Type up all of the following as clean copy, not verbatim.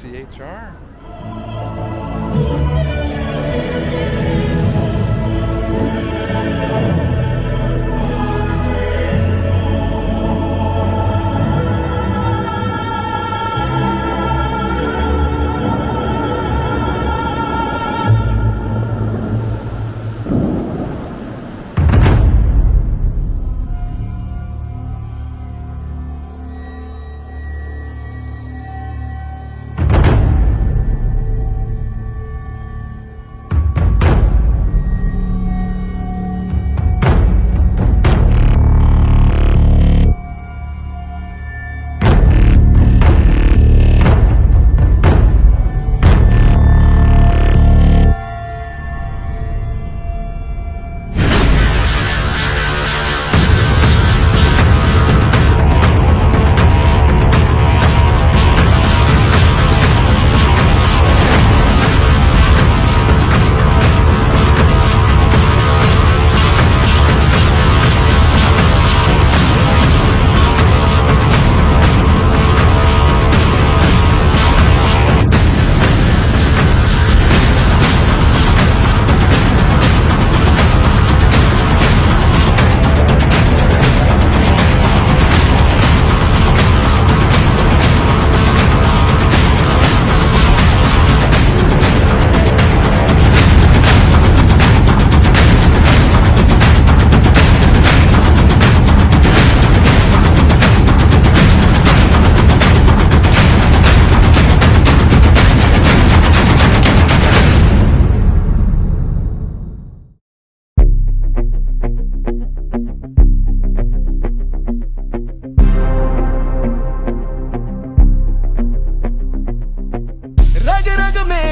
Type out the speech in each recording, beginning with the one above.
CHR.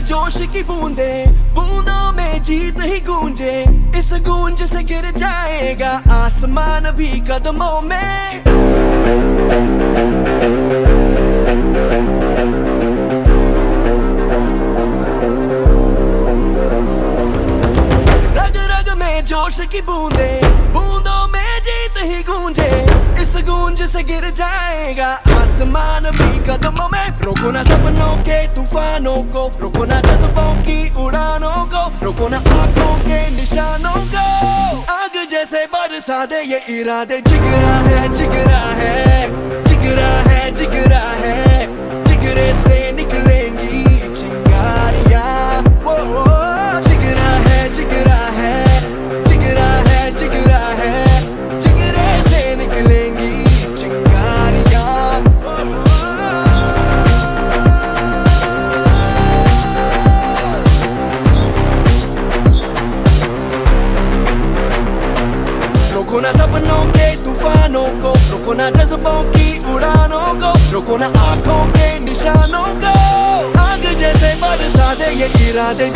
जोश की बूंदे बूंदों में जीत ही गूंजे, इस गूंज से गिर जाएगा आसमान भी कदमों में। रग रग में जोश की बूंदे बूंदों में जीत ही गूंजे, इस गूंज से गिर जाएगा आसमान भी कदमों में। रोको ना सपनों के तूफानों को, रोको ना जज्बों की उड़ानों को, रोको ना आंखों के निशानों को। आग जैसे बरसा दे ये इरादे, जिगरा है जिगरा है जिगरा है जिगरा है, जिगरे से निकलेंगी चिंगारियां। वो जिगरा है जिगरा है जिगरा है जिगरा है, जिगरे से निकलेंगी चिंगारियां। रोको ना सपनों के तूफानों को, रोको ना जज्बों की उड़ानों को, रोको ना आंखों के निशानों को। आग जैसे बरसा दे ये इरादे।